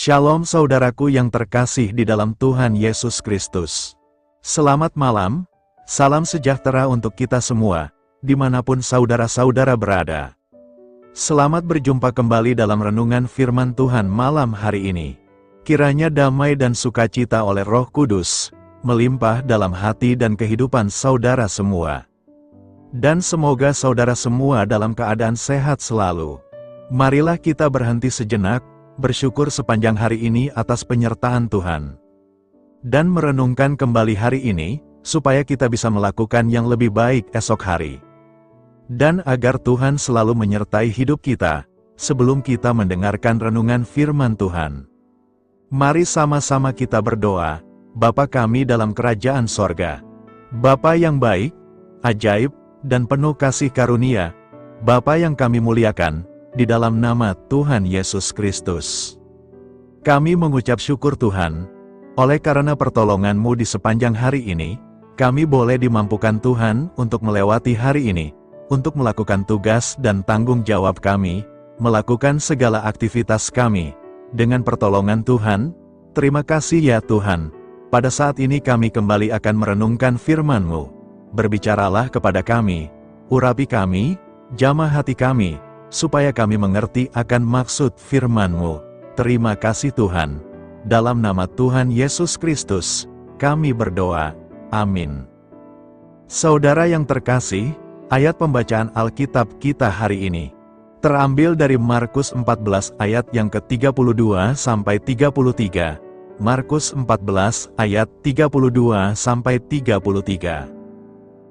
Shalom saudaraku yang terkasih di dalam Tuhan Yesus Kristus. Selamat malam, salam sejahtera untuk kita semua, dimanapun saudara-saudara berada. Selamat berjumpa kembali dalam renungan firman Tuhan malam hari ini. Kiranya damai dan sukacita oleh Roh Kudus, melimpah dalam hati dan kehidupan saudara semua. Dan semoga saudara semua dalam keadaan sehat selalu. Marilah kita berhenti sejenak, bersyukur sepanjang hari ini atas penyertaan Tuhan. Dan merenungkan kembali hari ini, supaya kita bisa melakukan yang lebih baik esok hari. Dan agar Tuhan selalu menyertai hidup kita, sebelum kita mendengarkan renungan firman Tuhan. Mari sama-sama kita berdoa. Bapa kami dalam kerajaan sorga, Bapa yang baik, ajaib, dan penuh kasih karunia, Bapa yang kami muliakan, di dalam nama Tuhan Yesus Kristus. Kami mengucap syukur Tuhan, oleh karena pertolongan-Mu di sepanjang hari ini, kami boleh dimampukan Tuhan untuk melewati hari ini, untuk melakukan tugas dan tanggung jawab kami, melakukan segala aktivitas kami. Dengan pertolongan Tuhan, terima kasih ya Tuhan. Pada saat ini kami kembali akan merenungkan firman-Mu. Berbicaralah kepada kami, urapi kami, jamah hati kami, supaya kami mengerti akan maksud firman-Mu. Terima kasih Tuhan. Dalam nama Tuhan Yesus Kristus, kami berdoa. Amin. Saudara yang terkasih, ayat pembacaan Alkitab kita hari ini terambil dari Markus 14 ayat yang ke-32 sampai 33. Markus 14 ayat 32 sampai 33.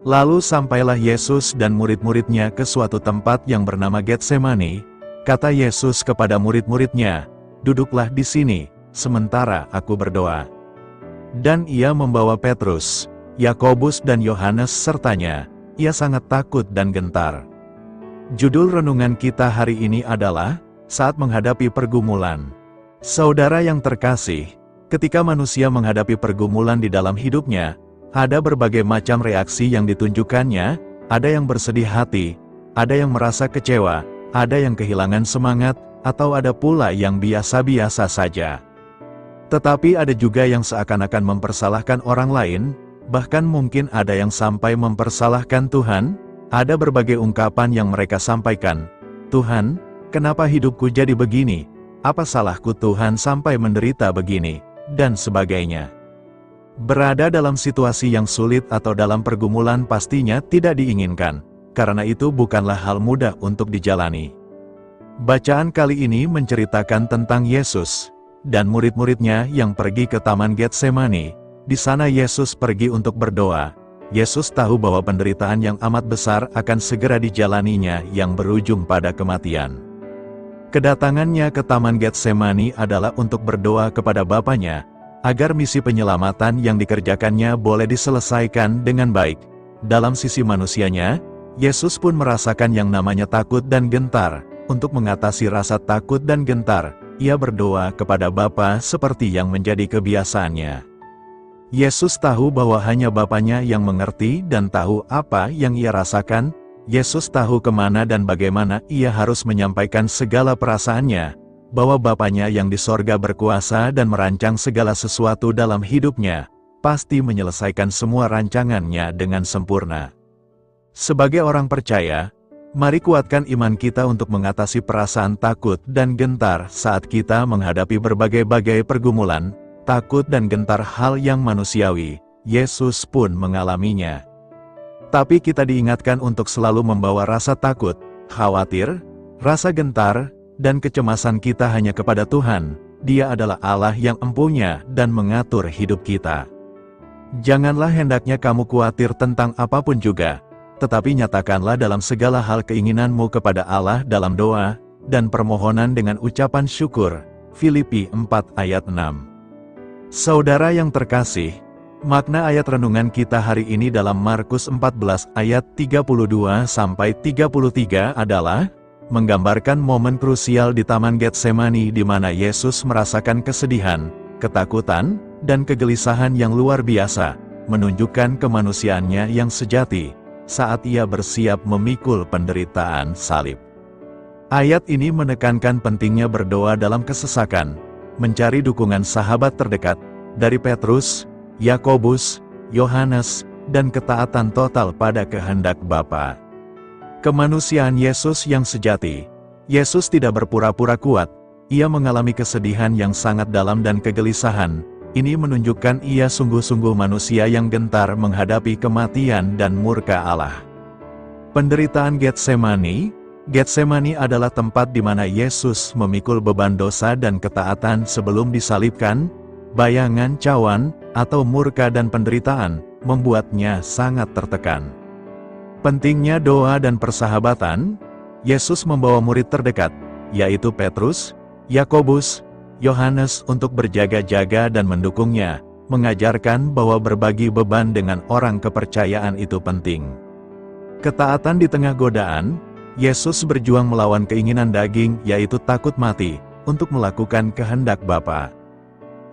Lalu sampailah Yesus dan murid-muridnya ke suatu tempat yang bernama Getsemani. Kata Yesus kepada murid-muridnya, "Duduklah di sini, sementara aku berdoa." Dan ia membawa Petrus, Yakobus dan Yohanes sertanya. Ia sangat takut dan gentar. Judul renungan kita hari ini adalah, saat menghadapi pergumulan. Saudara yang terkasih, ketika manusia menghadapi pergumulan di dalam hidupnya, ada berbagai macam reaksi yang ditunjukkannya, ada yang bersedih hati, ada yang merasa kecewa, ada yang kehilangan semangat, atau ada pula yang biasa-biasa saja. Tetapi ada juga yang seakan-akan mempersalahkan orang lain, bahkan mungkin ada yang sampai mempersalahkan Tuhan. Ada berbagai ungkapan yang mereka sampaikan, "Tuhan, kenapa hidupku jadi begini? Apa salahku Tuhan sampai menderita begini?" dan sebagainya. Berada dalam situasi yang sulit atau dalam pergumulan pastinya tidak diinginkan, karena itu bukanlah hal mudah untuk dijalani. Bacaan kali ini menceritakan tentang Yesus dan murid-muridnya yang pergi ke Taman Getsemani. Di sana Yesus pergi untuk berdoa. Yesus tahu bahwa penderitaan yang amat besar akan segera dijalaninya yang berujung pada kematian. Kedatangannya ke Taman Getsemani adalah untuk berdoa kepada Bapanya, agar misi penyelamatan yang dikerjakannya boleh diselesaikan dengan baik. Dalam sisi manusianya, Yesus pun merasakan yang namanya takut dan gentar. Untuk mengatasi rasa takut dan gentar, ia berdoa kepada Bapa seperti yang menjadi kebiasaannya. Yesus tahu bahwa hanya Bapanya yang mengerti dan tahu apa yang ia rasakan. Yesus tahu kemana dan bagaimana ia harus menyampaikan segala perasaannya, bahwa Bapanya yang di sorga berkuasa dan merancang segala sesuatu dalam hidupnya, pasti menyelesaikan semua rancangannya dengan sempurna. Sebagai orang percaya, mari kuatkan iman kita untuk mengatasi perasaan takut dan gentar saat kita menghadapi berbagai-bagai pergumulan. Takut dan gentar hal yang manusiawi, Yesus pun mengalaminya. Tapi kita diingatkan untuk selalu membawa rasa takut, khawatir, rasa gentar, dan kecemasan kita hanya kepada Tuhan. Dia adalah Allah yang empunya dan mengatur hidup kita. Janganlah hendaknya kamu khawatir tentang apapun juga, tetapi nyatakanlah dalam segala hal keinginanmu kepada Allah dalam doa dan permohonan dengan ucapan syukur. Filipi 4 ayat 6. Saudara yang terkasih, makna ayat renungan kita hari ini dalam Markus 14 ayat 32 sampai 33 adalah menggambarkan momen krusial di Taman Getsemani di mana Yesus merasakan kesedihan, ketakutan, dan kegelisahan yang luar biasa, menunjukkan kemanusiaannya yang sejati saat ia bersiap memikul penderitaan salib. Ayat ini menekankan pentingnya berdoa dalam kesesakan, mencari dukungan sahabat terdekat, dari Petrus, Yakobus, Yohanes, dan ketaatan total pada kehendak Bapa. Kemanusiaan Yesus yang sejati. Yesus tidak berpura-pura kuat, ia mengalami kesedihan yang sangat dalam dan kegelisahan. Ini menunjukkan ia sungguh-sungguh manusia yang gentar menghadapi kematian dan murka Allah. Penderitaan Getsemani. Getsemani adalah tempat di mana Yesus memikul beban dosa dan ketaatan sebelum disalibkan. Bayangan cawan, atau murka dan penderitaan, membuatnya sangat tertekan. Pentingnya doa dan persahabatan. Yesus membawa murid terdekat, yaitu Petrus, Yakobus, Yohanes untuk berjaga-jaga dan mendukungnya, mengajarkan bahwa berbagi beban dengan orang kepercayaan itu penting. Ketaatan di tengah godaan. Yesus berjuang melawan keinginan daging, yaitu takut mati, untuk melakukan kehendak Bapa.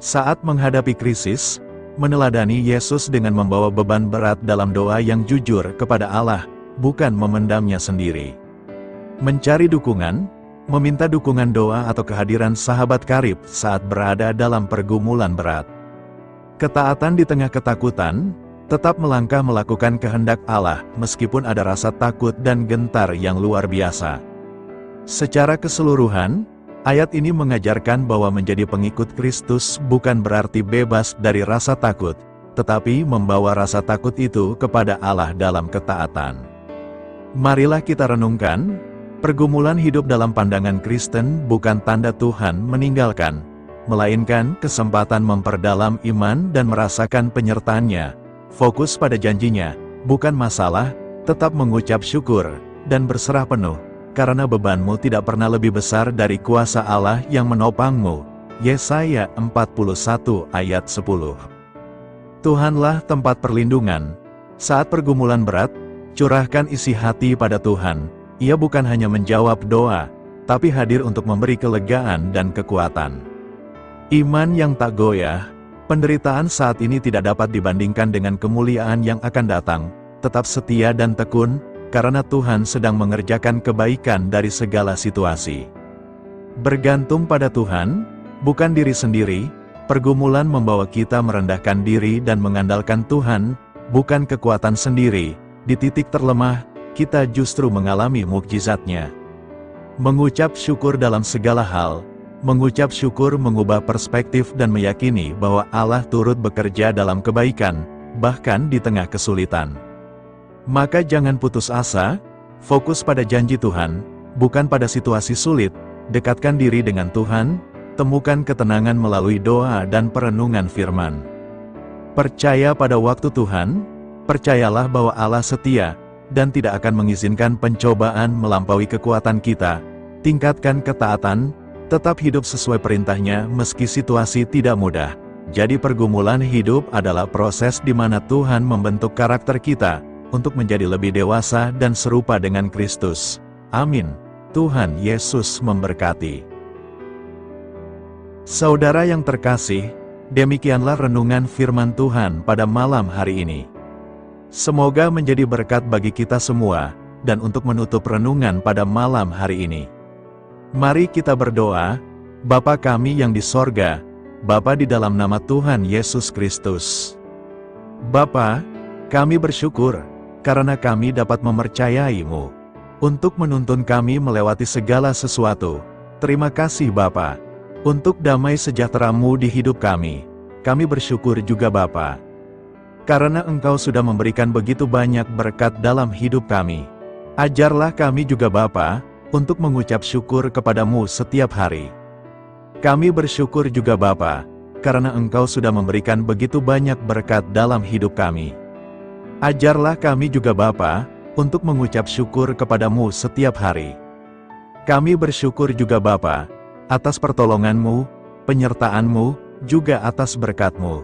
Saat menghadapi krisis, meneladani Yesus dengan membawa beban berat dalam doa yang jujur kepada Allah, bukan memendamnya sendiri. Mencari dukungan, meminta dukungan doa atau kehadiran sahabat karib saat berada dalam pergumulan berat. Ketaatan di tengah ketakutan, tetap melangkah melakukan kehendak Allah meskipun ada rasa takut dan gentar yang luar biasa. Secara keseluruhan, ayat ini mengajarkan bahwa menjadi pengikut Kristus bukan berarti bebas dari rasa takut, tetapi membawa rasa takut itu kepada Allah dalam ketaatan. Marilah kita renungkan, pergumulan hidup dalam pandangan Kristen bukan tanda Tuhan meninggalkan, melainkan kesempatan memperdalam iman dan merasakan penyertaan-Nya. Fokus pada janjinya, bukan masalah, tetap mengucap syukur, dan berserah penuh, karena bebanmu tidak pernah lebih besar dari kuasa Allah yang menopangmu. Yesaya 41 ayat 10. Tuhanlah tempat perlindungan. Saat pergumulan berat, curahkan isi hati pada Tuhan. Ia bukan hanya menjawab doa, tapi hadir untuk memberi kelegaan dan kekuatan. Iman yang tak goyah. Penderitaan saat ini tidak dapat dibandingkan dengan kemuliaan yang akan datang. Tetap setia dan tekun, karena Tuhan sedang mengerjakan kebaikan dari segala situasi. Bergantung pada Tuhan, bukan diri sendiri. Pergumulan membawa kita merendahkan diri dan mengandalkan Tuhan, bukan kekuatan sendiri. Di titik terlemah, kita justru mengalami mukjizat-Nya. Mengucap syukur dalam segala hal. Mengucap syukur mengubah perspektif dan meyakini bahwa Allah turut bekerja dalam kebaikan, bahkan di tengah kesulitan. Maka jangan putus asa, fokus pada janji Tuhan, bukan pada situasi sulit. Dekatkan diri dengan Tuhan, temukan ketenangan melalui doa dan perenungan firman. Percaya pada waktu Tuhan, percayalah bahwa Allah setia, dan tidak akan mengizinkan pencobaan melampaui kekuatan kita. Tingkatkan ketaatan, tetap hidup sesuai perintah-Nya meski situasi tidak mudah. Jadi pergumulan hidup adalah proses di mana Tuhan membentuk karakter kita, untuk menjadi lebih dewasa dan serupa dengan Kristus. Amin. Tuhan Yesus memberkati. Saudara yang terkasih, demikianlah renungan firman Tuhan pada malam hari ini. Semoga menjadi berkat bagi kita semua, dan untuk menutup renungan pada malam hari ini, mari kita berdoa. Bapa kami yang di sorga, Bapa di dalam nama Tuhan Yesus Kristus. Bapa, kami bersyukur, karena kami dapat mempercayai-Mu, untuk menuntun kami melewati segala sesuatu. Terima kasih Bapa, untuk damai sejahtera-Mu di hidup kami. Kami bersyukur juga Bapa, karena Engkau sudah memberikan begitu banyak berkat dalam hidup kami. Ajarlah kami juga Bapa, untuk mengucap syukur kepadamu setiap hari. Kami bersyukur juga Bapa, karena Engkau sudah memberikan begitu banyak berkat dalam hidup kami. Ajarlah kami juga Bapa, untuk mengucap syukur kepadamu setiap hari. Kami bersyukur juga Bapa, atas pertolongan-Mu, penyertaan-Mu, juga atas berkat-Mu.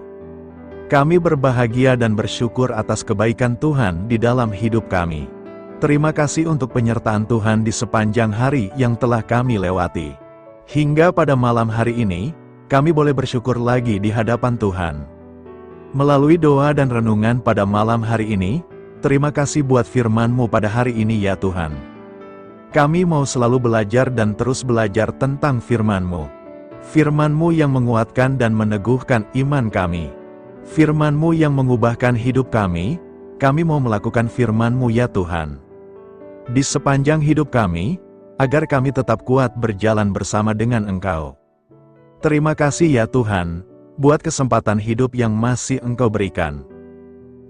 Kami berbahagia dan bersyukur atas kebaikan Tuhan di dalam hidup kami. Terima kasih untuk penyertaan Tuhan di sepanjang hari yang telah kami lewati. Hingga pada malam hari ini, kami boleh bersyukur lagi di hadapan Tuhan. Melalui doa dan renungan pada malam hari ini, terima kasih buat firman-Mu pada hari ini ya Tuhan. Kami mau selalu belajar dan terus belajar tentang firman-Mu. Firman-Mu yang menguatkan dan meneguhkan iman kami. Firman-Mu yang mengubahkan hidup kami mau melakukan Firman-Mu ya Tuhan. Di sepanjang hidup kami, agar kami tetap kuat berjalan bersama dengan Engkau. Terima kasih ya Tuhan, buat kesempatan hidup yang masih Engkau berikan.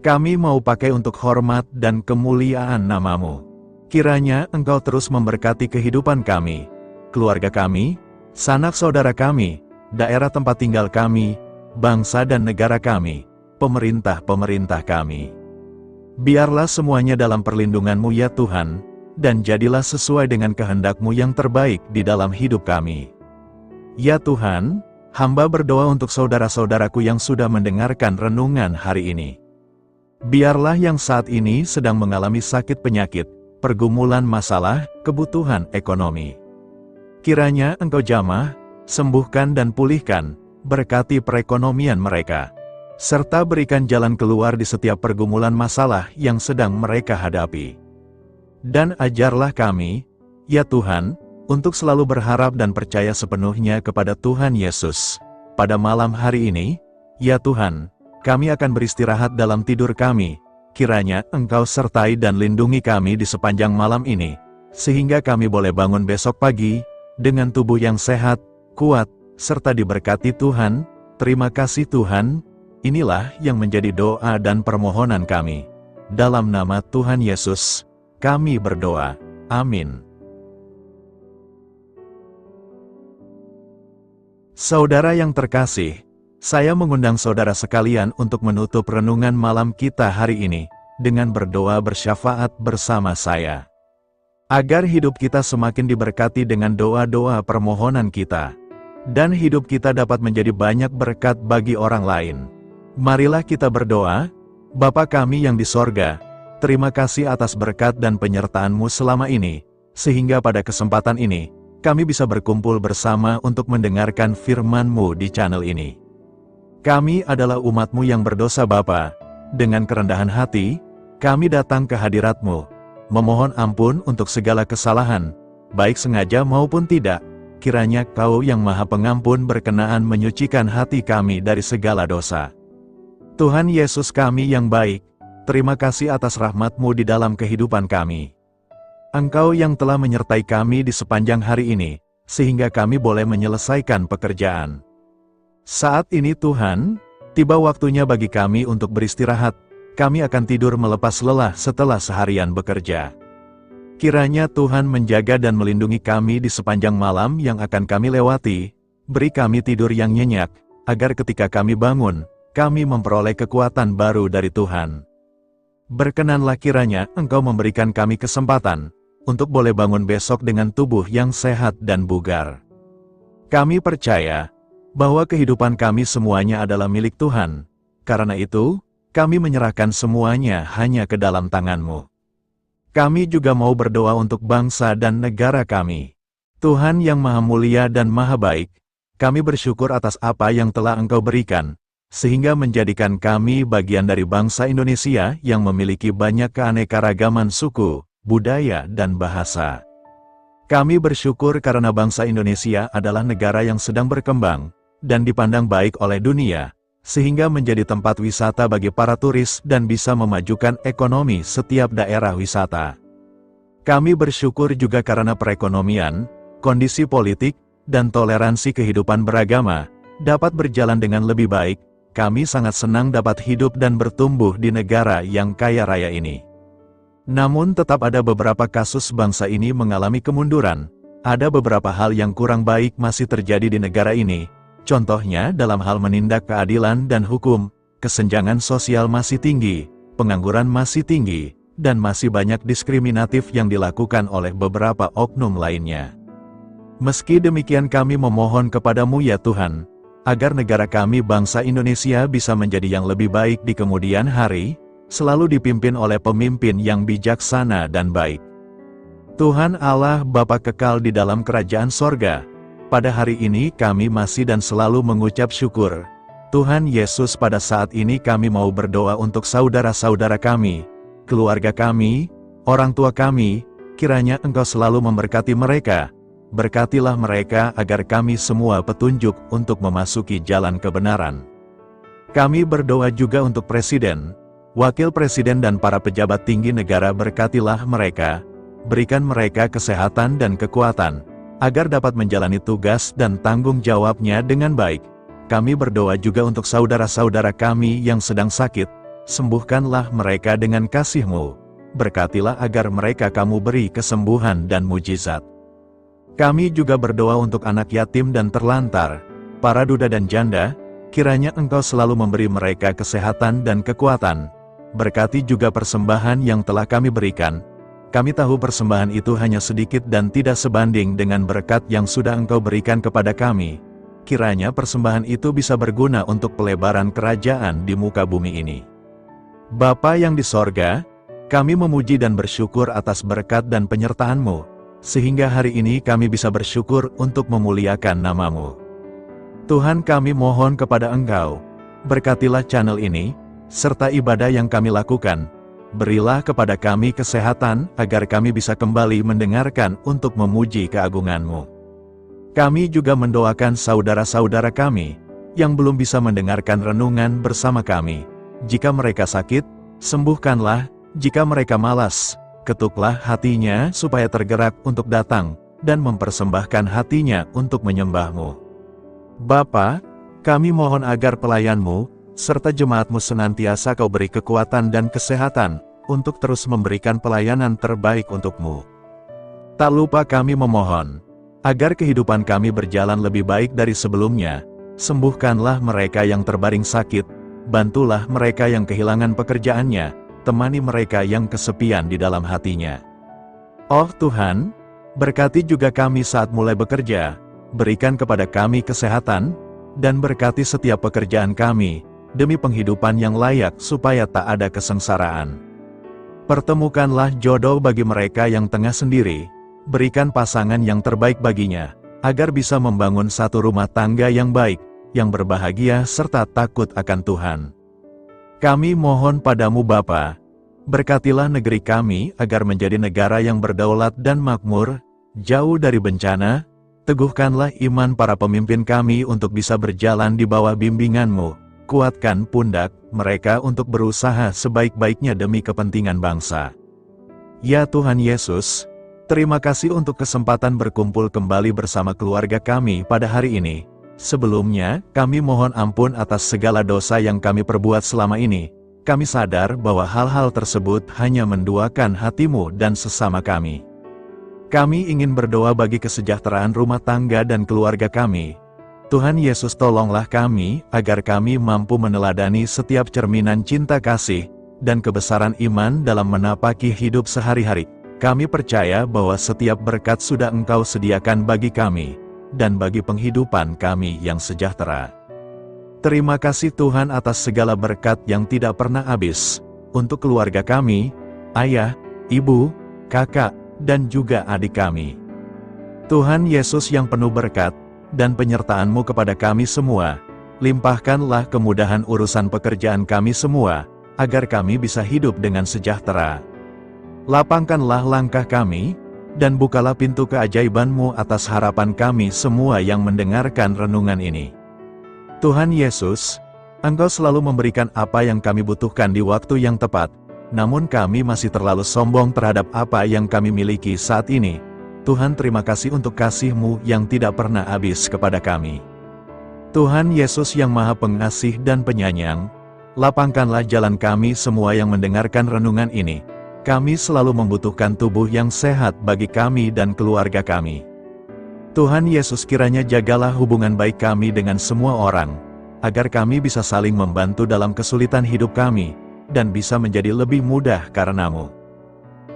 Kami mau pakai untuk hormat dan kemuliaan nama-Mu. Kiranya Engkau terus memberkati kehidupan kami, keluarga kami, sanak saudara kami, daerah tempat tinggal kami, bangsa dan negara kami, pemerintah-pemerintah kami. Biarlah semuanya dalam perlindungan-Mu ya Tuhan, dan jadilah sesuai dengan kehendak-Mu yang terbaik di dalam hidup kami. Ya Tuhan, hamba berdoa untuk saudara-saudaraku yang sudah mendengarkan renungan hari ini. Biarlah yang saat ini sedang mengalami sakit penyakit, pergumulan masalah, kebutuhan ekonomi. Kiranya Engkau jamah, sembuhkan dan pulihkan, berkati perekonomian mereka, serta berikan jalan keluar di setiap pergumulan masalah yang sedang mereka hadapi. Dan ajarlah kami, ya Tuhan, untuk selalu berharap dan percaya sepenuhnya kepada Tuhan Yesus. Pada malam hari ini, ya Tuhan, kami akan beristirahat dalam tidur kami. Kiranya Engkau sertai dan lindungi kami di sepanjang malam ini, sehingga kami boleh bangun besok pagi, dengan tubuh yang sehat, kuat, serta diberkati Tuhan. Terima kasih Tuhan, inilah yang menjadi doa dan permohonan kami. Dalam nama Tuhan Yesus, kami berdoa. Amin. Saudara yang terkasih, saya mengundang saudara sekalian untuk menutup renungan malam kita hari ini, dengan berdoa bersyafaat bersama saya. Agar hidup kita semakin diberkati dengan doa-doa permohonan kita, dan hidup kita dapat menjadi banyak berkat bagi orang lain. Marilah kita berdoa. Bapa kami yang di sorga, terima kasih atas berkat dan penyertaan-Mu selama ini, sehingga pada kesempatan ini, kami bisa berkumpul bersama untuk mendengarkan firman-Mu di channel ini. Kami adalah umat-Mu yang berdosa Bapa. Dengan kerendahan hati, kami datang ke hadirat-Mu, memohon ampun untuk segala kesalahan, baik sengaja maupun tidak. Kiranya Kau yang Maha Pengampun berkenaan menyucikan hati kami dari segala dosa. Tuhan Yesus kami yang baik, terima kasih atas rahmat-Mu di dalam kehidupan kami. Engkau yang telah menyertai kami di sepanjang hari ini, sehingga kami boleh menyelesaikan pekerjaan. Saat ini Tuhan, tiba waktunya bagi kami untuk beristirahat. Kami akan tidur melepas lelah setelah seharian bekerja. Kiranya Tuhan menjaga dan melindungi kami di sepanjang malam yang akan kami lewati. Beri kami tidur yang nyenyak, agar ketika kami bangun, kami memperoleh kekuatan baru dari Tuhan. Berkenanlah kiranya Engkau memberikan kami kesempatan untuk boleh bangun besok dengan tubuh yang sehat dan bugar. Kami percaya bahwa kehidupan kami semuanya adalah milik Tuhan. Karena itu, kami menyerahkan semuanya hanya ke dalam tangan-Mu. Kami juga mau berdoa untuk bangsa dan negara kami. Tuhan yang Maha Mulia dan Maha Baik, kami bersyukur atas apa yang telah Engkau berikan, sehingga menjadikan kami bagian dari bangsa Indonesia yang memiliki banyak keanekaragaman suku, budaya, dan bahasa. Kami bersyukur karena bangsa Indonesia adalah negara yang sedang berkembang, dan dipandang baik oleh dunia, sehingga menjadi tempat wisata bagi para turis dan bisa memajukan ekonomi setiap daerah wisata. Kami bersyukur juga karena perekonomian, kondisi politik, dan toleransi kehidupan beragama dapat berjalan dengan lebih baik. Kami sangat senang dapat hidup dan bertumbuh di negara yang kaya raya ini. Namun tetap ada beberapa kasus bangsa ini mengalami kemunduran. Ada beberapa hal yang kurang baik masih terjadi di negara ini. Contohnya dalam hal menindak keadilan dan hukum, kesenjangan sosial masih tinggi, pengangguran masih tinggi, dan masih banyak diskriminatif yang dilakukan oleh beberapa oknum lainnya. Meski demikian kami memohon kepada-Mu ya Tuhan, agar negara kami bangsa Indonesia bisa menjadi yang lebih baik di kemudian hari, selalu dipimpin oleh pemimpin yang bijaksana dan baik. Tuhan Allah Bapa kekal di dalam kerajaan sorga, pada hari ini kami masih dan selalu mengucap syukur. Tuhan Yesus, pada saat ini kami mau berdoa untuk saudara-saudara kami, keluarga kami, orang tua kami. Kiranya Engkau selalu memberkati mereka, berkatilah mereka agar kami semua petunjuk untuk memasuki jalan kebenaran. Kami berdoa juga untuk Presiden, Wakil Presiden dan para pejabat tinggi negara, berkatilah mereka, berikan mereka kesehatan dan kekuatan, agar dapat menjalani tugas dan tanggung jawabnya dengan baik. Kami berdoa juga untuk saudara-saudara kami yang sedang sakit, sembuhkanlah mereka dengan kasih-Mu, berkatilah agar mereka Kamu beri kesembuhan dan mujizat. Kami juga berdoa untuk anak yatim dan terlantar, para duda dan janda, kiranya Engkau selalu memberi mereka kesehatan dan kekuatan. Berkati juga persembahan yang telah kami berikan. Kami tahu persembahan itu hanya sedikit dan tidak sebanding dengan berkat yang sudah Engkau berikan kepada kami. Kiranya persembahan itu bisa berguna untuk pelebaran kerajaan di muka bumi ini. Bapa yang di sorga, kami memuji dan bersyukur atas berkat dan penyertaan-Mu, sehingga hari ini kami bisa bersyukur untuk memuliakan nama-Mu. Tuhan, kami mohon kepada Engkau, berkatilah channel ini, serta ibadah yang kami lakukan. Berilah kepada kami kesehatan, agar kami bisa kembali mendengarkan untuk memuji keagungan-Mu. Kami juga mendoakan saudara-saudara kami, yang belum bisa mendengarkan renungan bersama kami. Jika mereka sakit, sembuhkanlah. Jika mereka malas, ketuklah hatinya supaya tergerak untuk datang, dan mempersembahkan hatinya untuk menyembah-Mu. Bapa, kami mohon agar pelayan-Mu, serta jemaat-Mu senantiasa Kau beri kekuatan dan kesehatan, untuk terus memberikan pelayanan terbaik untuk-Mu. Tak lupa kami memohon, agar kehidupan kami berjalan lebih baik dari sebelumnya. Sembuhkanlah mereka yang terbaring sakit, bantulah mereka yang kehilangan pekerjaannya, temani mereka yang kesepian di dalam hatinya. Oh Tuhan, berkati juga kami saat mulai bekerja, berikan kepada kami kesehatan, dan berkati setiap pekerjaan kami, demi penghidupan yang layak supaya tak ada kesengsaraan. Pertemukanlah jodoh bagi mereka yang tengah sendiri, berikan pasangan yang terbaik baginya, agar bisa membangun satu rumah tangga yang baik, yang berbahagia serta takut akan Tuhan. Kami mohon padamu Bapa, berkatilah negeri kami agar menjadi negara yang berdaulat dan makmur, jauh dari bencana. Teguhkanlah iman para pemimpin kami untuk bisa berjalan di bawah bimbingan-Mu, kuatkan pundak mereka untuk berusaha sebaik-baiknya demi kepentingan bangsa. Ya Tuhan Yesus, terima kasih untuk kesempatan berkumpul kembali bersama keluarga kami pada hari ini. Sebelumnya, kami mohon ampun atas segala dosa yang kami perbuat selama ini. Kami sadar bahwa hal-hal tersebut hanya menduakan hati-Mu dan sesama kami. Kami ingin berdoa bagi kesejahteraan rumah tangga dan keluarga kami. Tuhan Yesus, tolonglah kami, agar kami mampu meneladani setiap cerminan cinta kasih, dan kebesaran iman dalam menapaki hidup sehari-hari. Kami percaya bahwa setiap berkat sudah Engkau sediakan bagi kami, dan bagi penghidupan kami yang sejahtera. Terima kasih Tuhan atas segala berkat yang tidak pernah habis, untuk keluarga kami, ayah, ibu, kakak, dan juga adik kami. Tuhan Yesus yang penuh berkat, dan penyertaan-Mu kepada kami semua, limpahkanlah kemudahan urusan pekerjaan kami semua, agar kami bisa hidup dengan sejahtera. Lapangkanlah langkah kami, dan bukalah pintu keajaiban-Mu atas harapan kami semua yang mendengarkan renungan ini. Tuhan Yesus, Engkau selalu memberikan apa yang kami butuhkan di waktu yang tepat, namun kami masih terlalu sombong terhadap apa yang kami miliki saat ini. Tuhan, terima kasih untuk kasih-Mu yang tidak pernah habis kepada kami. Tuhan Yesus yang Maha Pengasih dan Penyayang, lapangkanlah jalan kami semua yang mendengarkan renungan ini. Kami selalu membutuhkan tubuh yang sehat bagi kami dan keluarga kami. Tuhan Yesus, kiranya jagalah hubungan baik kami dengan semua orang, agar kami bisa saling membantu dalam kesulitan hidup kami, dan bisa menjadi lebih mudah karena-Mu.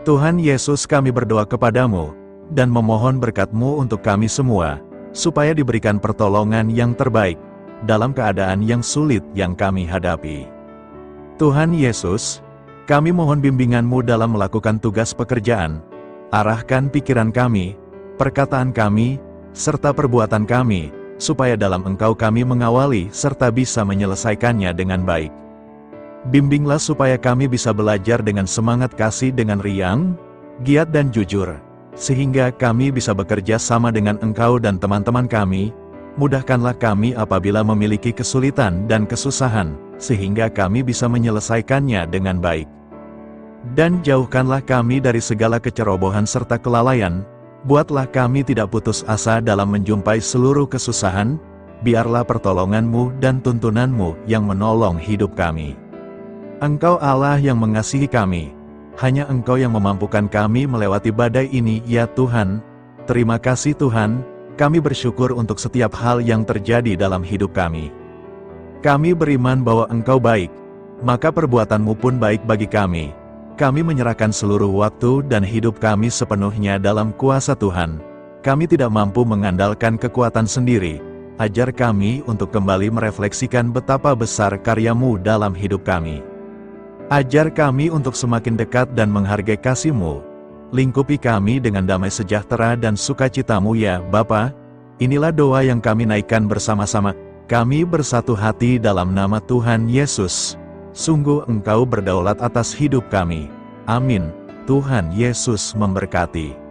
Tuhan Yesus, kami berdoa kepada-Mu, dan memohon berkat-Mu untuk kami semua, supaya diberikan pertolongan yang terbaik, dalam keadaan yang sulit yang kami hadapi. Tuhan Yesus, kami mohon bimbingan-Mu dalam melakukan tugas pekerjaan. Arahkan pikiran kami, perkataan kami, serta perbuatan kami, supaya dalam Engkau kami mengawali serta bisa menyelesaikannya dengan baik. Bimbinglah supaya kami bisa belajar dengan semangat kasih dengan riang, giat dan jujur. sehingga kami bisa bekerja sama dengan Engkau dan teman-teman kami. Mudahkanlah kami apabila memiliki kesulitan dan kesusahan, sehingga kami bisa menyelesaikannya dengan baik. Dan jauhkanlah kami dari segala kecerobohan serta kelalaian. Buatlah kami tidak putus asa dalam menjumpai seluruh kesusahan. Biarlah pertolongan-Mu dan tuntunan-Mu yang menolong hidup kami. Engkau Allah yang mengasihi kami. Hanya Engkau yang memampukan kami melewati badai ini, ya Tuhan. Terima kasih Tuhan, kami bersyukur untuk setiap hal yang terjadi dalam hidup kami. Kami beriman bahwa Engkau baik, maka perbuatan-Mu pun baik bagi kami. Kami menyerahkan seluruh waktu dan hidup kami sepenuhnya dalam kuasa Tuhan. Kami tidak mampu mengandalkan kekuatan sendiri. Ajar kami untuk kembali merefleksikan betapa besar karya-Mu dalam hidup kami. Ajar kami untuk semakin dekat dan menghargai kasih-Mu. Lingkupi kami dengan damai sejahtera dan sukacita-Mu ya Bapa. Inilah doa yang kami naikkan bersama-sama. Kami bersatu hati dalam nama Tuhan Yesus. Sungguh Engkau berdaulat atas hidup kami. Amin. Tuhan Yesus memberkati.